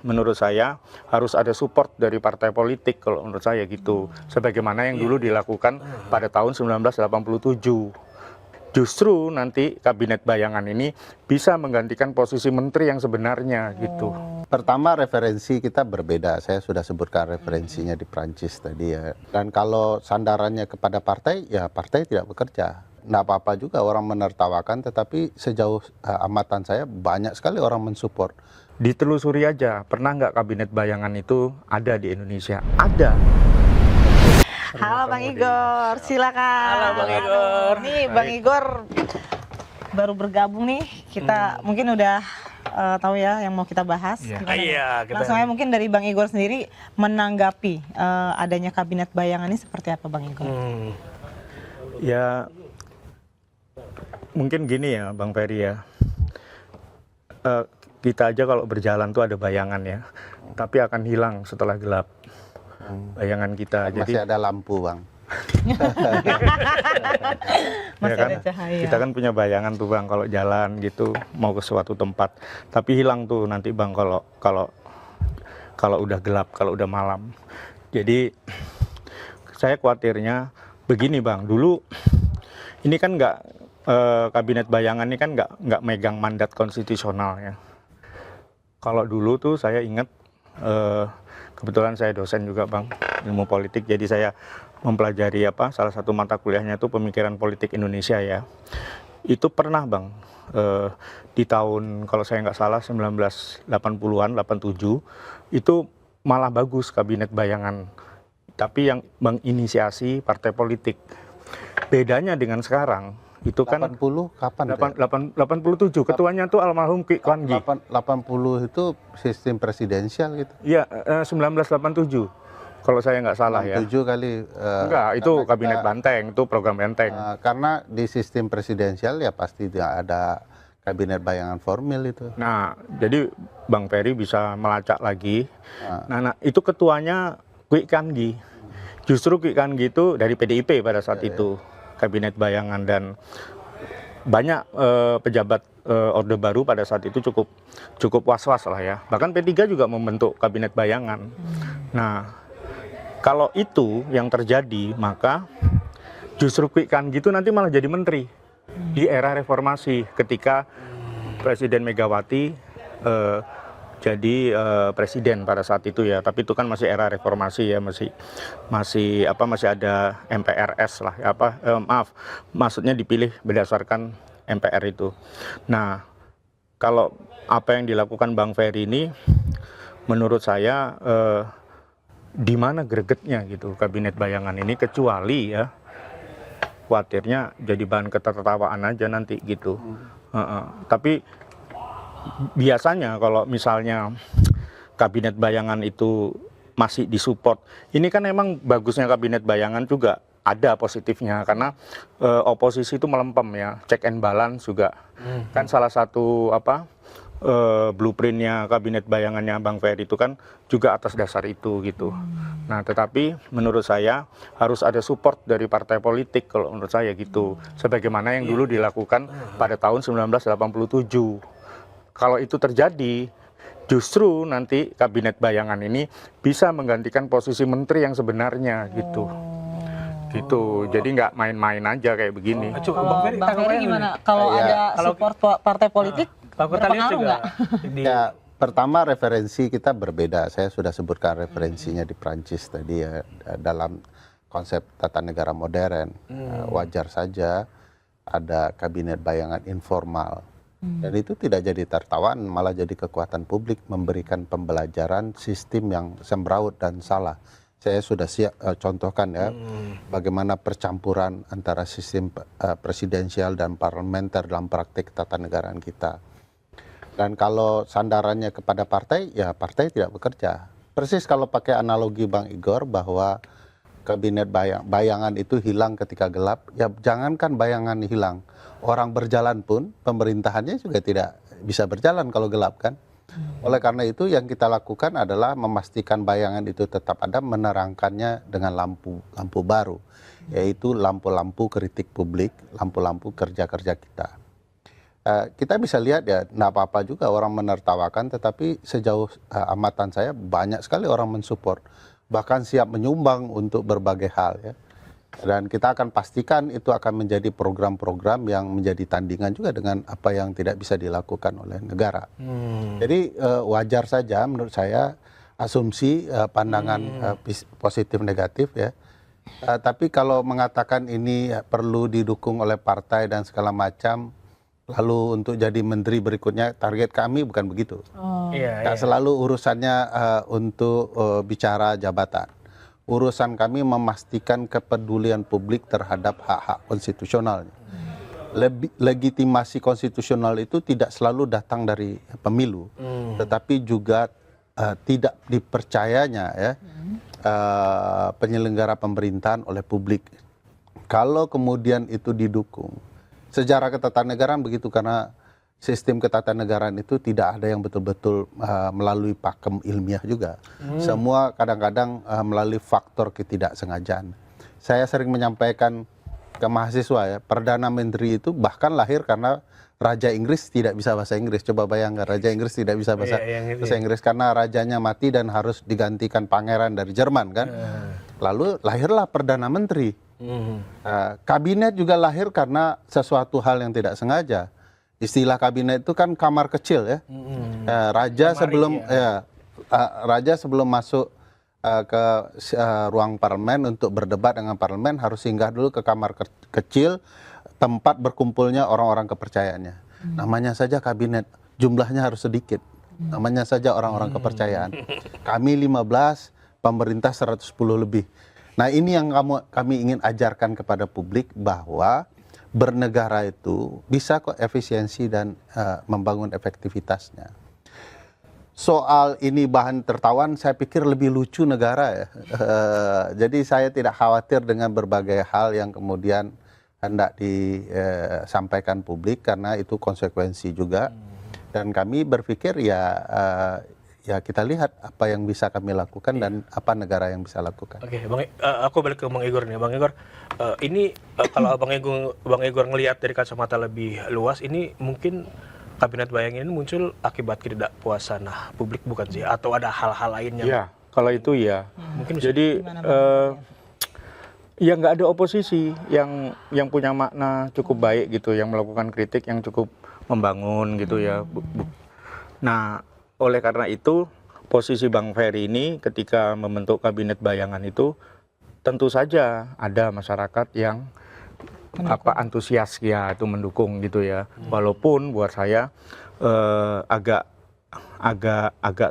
Menurut saya harus ada support dari partai politik kalau menurut saya gitu. Sebagaimana yang dulu dilakukan pada tahun 1987. Justru nanti kabinet bayangan ini bisa menggantikan posisi menteri yang sebenarnya gitu. Pertama, referensi kita berbeda. Saya sudah sebutkan referensinya di Prancis tadi ya. Dan kalau sandarannya kepada partai, ya partai tidak bekerja. Nggak apa-apa juga orang menertawakan, tetapi sejauh amatan saya banyak sekali orang mensupport. Ditelusuri aja, pernah nggak kabinet bayangan itu ada di Indonesia? Ada. Halo Bang Igor, silakan. Halo Bang Igor. Nih Bang Igor baru bergabung nih, kita mungkin udah tahu ya yang mau kita bahas. Gimana nih? Langsung aja mungkin dari Bang Igor sendiri menanggapi adanya kabinet bayangan ini seperti apa Bang Igor? Ya mungkin gini ya Bang Ferry ya. Kita aja kalau berjalan tuh ada bayangan ya, tapi akan hilang setelah gelap bayangan kita. Masih Jadi ada lampu, Bang. Masih ya kan, ada cahaya. kita kan punya bayangan tuh Bang kalau jalan gitu mau ke suatu tempat, tapi hilang tuh nanti Bang kalau udah gelap, kalau udah malam. Jadi saya khawatirnya begini Bang, dulu ini kan kabinet bayangan ini kan nggak megang mandat konstitusional ya. Kalau dulu tuh saya ingat, kebetulan saya dosen juga Bang, ilmu politik, jadi saya mempelajari salah satu mata kuliahnya itu pemikiran politik Indonesia ya. Itu pernah Bang, di tahun kalau saya nggak salah 1980-an, 87, itu malah bagus kabinet bayangan. Tapi yang menginisiasi partai politik. Bedanya dengan sekarang, itu kan 80 kapan? 87 ketuanya tuh almarhum Ki Kwan Gi. 80 itu sistem presidensial gitu. Iya, 1987 kalau saya nggak salah ya. 7 kali. Enggak, itu kabinet Banteng, itu program Banteng. Karena di sistem presidensial ya pasti tidak ada kabinet bayangan formil itu. Nah, jadi Bang Ferry bisa melacak lagi. Nah, itu ketuanya Ki Kwan Gi. Justru Ki Kwan Gi itu dari PDIP pada saat itu. Kabinet bayangan, dan banyak pejabat Orde Baru pada saat itu cukup was-was lah ya. Bahkan P3 juga membentuk kabinet bayangan. Nah, kalau itu yang terjadi, maka justru Ki Kwan Gi itu nanti malah jadi menteri di era reformasi ketika Presiden Megawati jadi presiden pada saat itu ya. Tapi itu kan masih era reformasi ya, masih ada MPRS lah ya, maksudnya dipilih berdasarkan MPR itu. Nah, kalau apa yang dilakukan Bang Ferry ini menurut saya di mana gregetnya gitu kabinet bayangan ini, kecuali ya khawatirnya jadi bahan ketertawaan aja nanti gitu. Tapi biasanya kalau misalnya kabinet bayangan itu masih disupport, ini kan emang bagusnya kabinet bayangan juga ada positifnya, karena oposisi itu melempem ya, check and balance juga. Kan salah satu blueprintnya kabinet bayangannya Bang Ferry itu kan juga atas dasar itu gitu. Nah, tetapi menurut saya harus ada support dari partai politik kalau menurut saya gitu. Sebagaimana yang dulu dilakukan pada tahun 1987. Kalau itu terjadi, justru nanti kabinet bayangan ini bisa menggantikan posisi menteri yang sebenarnya gitu. Gitu. Jadi nggak main-main aja kayak begini. Kalau Bang Ferry gimana? Kalau ada support partai politik, berpengaruh nggak? Ya, pertama referensi kita berbeda. Saya sudah sebutkan referensinya di Prancis tadi ya, dalam konsep tata negara modern. Wajar saja ada kabinet bayangan informal. Dan itu tidak jadi tertawaan, malah jadi kekuatan publik, memberikan pembelajaran sistem yang semrawut dan salah. Saya sudah contohkan ya, bagaimana percampuran antara sistem presidensial dan parlementer dalam praktik tata negaraan kita. Dan kalau sandarannya kepada partai, ya partai tidak bekerja. Persis kalau pakai analogi Bang Igor bahwa kabinet bayangan itu hilang ketika gelap, ya jangankan bayangan hilang, orang berjalan pun pemerintahannya juga tidak bisa berjalan kalau gelap kan. Oleh karena itu yang kita lakukan adalah memastikan bayangan itu tetap ada, menerangkannya dengan lampu baru, yaitu lampu-lampu kritik publik, lampu-lampu kerja-kerja kita. kita bisa lihat ya, nggak apa-apa juga orang menertawakan, tetapi sejauh amatan saya banyak sekali orang mensupport, bahkan siap menyumbang untuk berbagai hal ya. Dan kita akan pastikan itu akan menjadi program-program yang menjadi tandingan juga dengan apa yang tidak bisa dilakukan oleh negara. Jadi wajar saja menurut saya asumsi pandangan positif negatif ya. Tapi kalau mengatakan ini perlu didukung oleh partai dan segala macam, lalu untuk jadi menteri berikutnya, target kami bukan begitu. Nggak selalu urusannya untuk bicara jabatan. Urusan kami memastikan kepedulian publik terhadap hak-hak konstitusionalnya. Legitimasi konstitusional itu tidak selalu datang dari pemilu, tetapi juga tidak dipercayanya ya penyelenggara pemerintahan oleh publik. Kalau kemudian itu didukung, sejarah ketatanegaraan begitu, karena sistem ketatanegaraan itu tidak ada yang betul-betul melalui pakem ilmiah juga. Semua kadang-kadang melalui faktor ketidaksengajaan. Saya sering menyampaikan ke mahasiswa ya, Perdana Menteri itu bahkan lahir karena Raja Inggris tidak bisa bahasa Inggris. Coba bayangkan, Raja Inggris tidak bisa bahasa Inggris karena rajanya mati dan harus digantikan pangeran dari Jerman kan. Lalu lahirlah Perdana Menteri. Kabinet juga lahir karena sesuatu hal yang tidak sengaja. Istilah kabinet itu kan kamar kecil ya. Raja sebelum masuk ke ruang parlemen untuk berdebat dengan parlemen harus singgah dulu ke kamar kecil tempat berkumpulnya orang-orang kepercayaannya. Namanya saja kabinet, jumlahnya harus sedikit. Namanya saja orang-orang kepercayaan. Kami 15, pemerintah 110 lebih. Nah ini yang kami ingin ajarkan kepada publik, bahwa bernegara itu bisa kok efisiensi dan membangun efektivitasnya. Soal ini bahan tertawan, saya pikir lebih lucu negara ya. Jadi saya tidak khawatir dengan berbagai hal yang kemudian hendak disampaikan publik, karena itu konsekuensi juga. Dan kami berpikir ya kita lihat apa yang bisa kami lakukan dan apa negara yang bisa lakukan. Oke, aku balik ke Bang Igor nih. Bang Igor, ini kalau Bang Igor ngelihat dari kacamata lebih luas, ini mungkin kabinet bayang ini muncul akibat ketidakpuasan publik bukan sih? Atau ada hal-hal lainnya? Ya, kalau itu ya. Mungkin jadi ya nggak ada oposisi yang punya makna cukup baik gitu, yang melakukan kritik yang cukup membangun gitu ya. Nah, oleh karena itu, posisi Bang Ferry ini ketika membentuk kabinet bayangan itu, tentu saja ada masyarakat yang antusias ya, itu mendukung gitu ya. Walaupun buat saya agak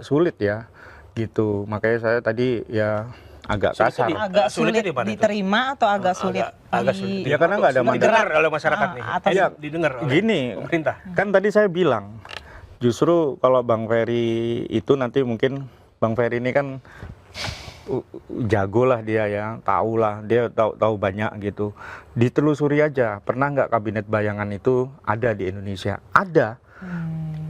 sulit ya gitu. Makanya saya tadi ya agak kasar. Agak sulit diterima atau agak sulit? Agak sulit. Ya karena nggak ada didengar oleh masyarakat nih. Ya, didengar oleh gini, pemerintah. Kan tadi saya bilang, justru kalau Bang Ferry itu nanti mungkin Bang Ferry ini kan jago lah dia ya, dia tahu banyak gitu. Ditelusuri aja, pernah nggak kabinet bayangan itu ada di Indonesia? Ada.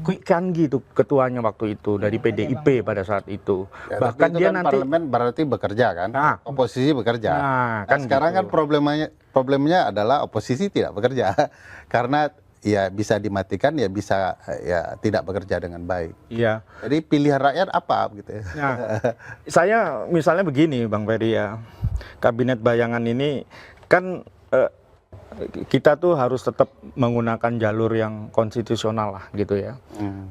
Kwik Kangi itu ketuanya waktu itu dari PDIP pada saat itu. Ya, bahkan itu dia kan nanti parlemen berarti bekerja kan, oposisi bekerja. Kan sekarang gitu. kan problemnya adalah oposisi tidak bekerja karena ya bisa dimatikan, ya bisa ya tidak bekerja dengan baik. Iya. Jadi pilihan rakyat apa gitu ya? Nah, saya misalnya begini Bang Ferry ya, kabinet bayangan ini kan kita tuh harus tetap menggunakan jalur yang konstitusional lah gitu ya.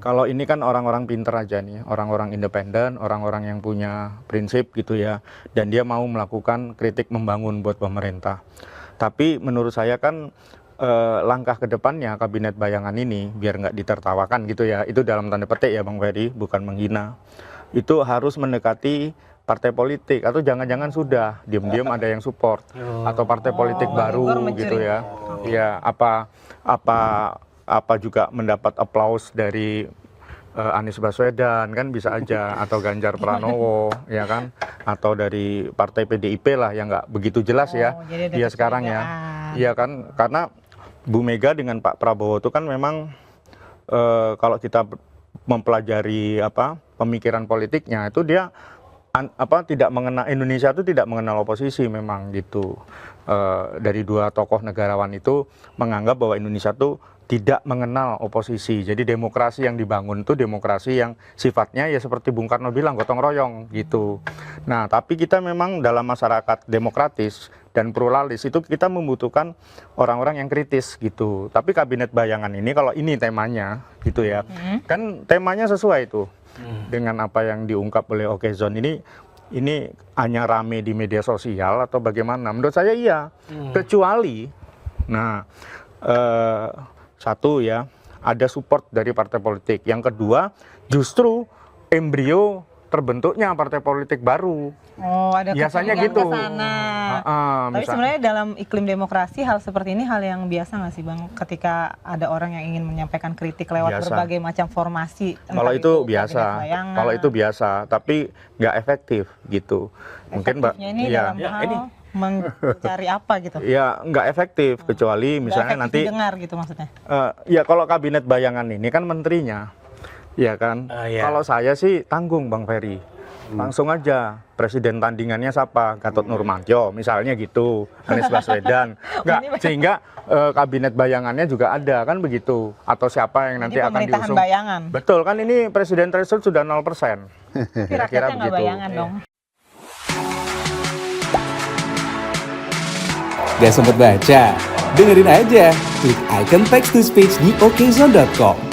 Kalau ini kan orang-orang pinter aja nih, orang-orang independen, orang-orang yang punya prinsip gitu ya, dan dia mau melakukan kritik membangun buat pemerintah. Tapi menurut saya kan langkah ke depannya kabinet bayangan ini biar nggak ditertawakan gitu ya, itu dalam tanda petik ya Bang Ferry, bukan menghina, itu harus mendekati partai politik, atau jangan-jangan sudah diam-diam ada yang support atau partai politik baru gitu ya. Ya apa juga mendapat aplaus dari Anies Baswedan kan bisa aja, atau Ganjar Pranowo ya kan, atau dari partai PDIP lah yang nggak begitu jelas ya dia sekarang ya. Iya kan, karena Bu Mega dengan Pak Prabowo itu kan memang kalau kita mempelajari pemikiran politiknya itu dia tidak mengenal Indonesia, itu tidak mengenal oposisi memang gitu. Dari dua tokoh negarawan itu menganggap bahwa Indonesia tuh tidak mengenal oposisi. Jadi demokrasi yang dibangun itu demokrasi yang sifatnya ya seperti Bung Karno bilang gotong royong gitu. Nah, tapi kita memang dalam masyarakat demokratis dan pluralis itu kita membutuhkan orang-orang yang kritis gitu. Tapi kabinet bayangan ini kalau ini temanya gitu ya. Kan temanya sesuai itu dengan apa yang diungkap oleh Okezon ini hanya rame di media sosial atau bagaimana? Menurut saya iya. Kecuali satu ya, ada support dari partai politik. Yang kedua, justru embrio terbentuknya partai politik baru. Oh, ada biasanya kecenderungan gitu. ke sana. Tapi sebenarnya dalam iklim demokrasi hal seperti ini hal yang biasa nggak sih Bang? Ketika ada orang yang ingin menyampaikan kritik lewat berbagai macam formasi. Kalau itu biasa. Kalau itu biasa, tapi nggak efektif gitu. Mungkin Mbak. Ini dalam hal mencari apa gitu? Ya nggak efektif kecuali misalnya nanti dengar gitu maksudnya. Ya kalau kabinet bayangan ini kan menterinya, ya kan. Kalau saya sih tanggung Bang Ferry, langsung aja presiden tandingannya siapa? Gatot Nurmantyo misalnya gitu, Anies Baswedan. Nggak, sehingga kabinet bayangannya juga ada kan begitu. Atau siapa yang nanti akan diusung? Bayangan. Betul kan ini presiden threshold sudah 0%. Kira-kira nggak bayangan dong. Gak sempet baca? Dengerin aja, klik icon text to speech di okezone.com.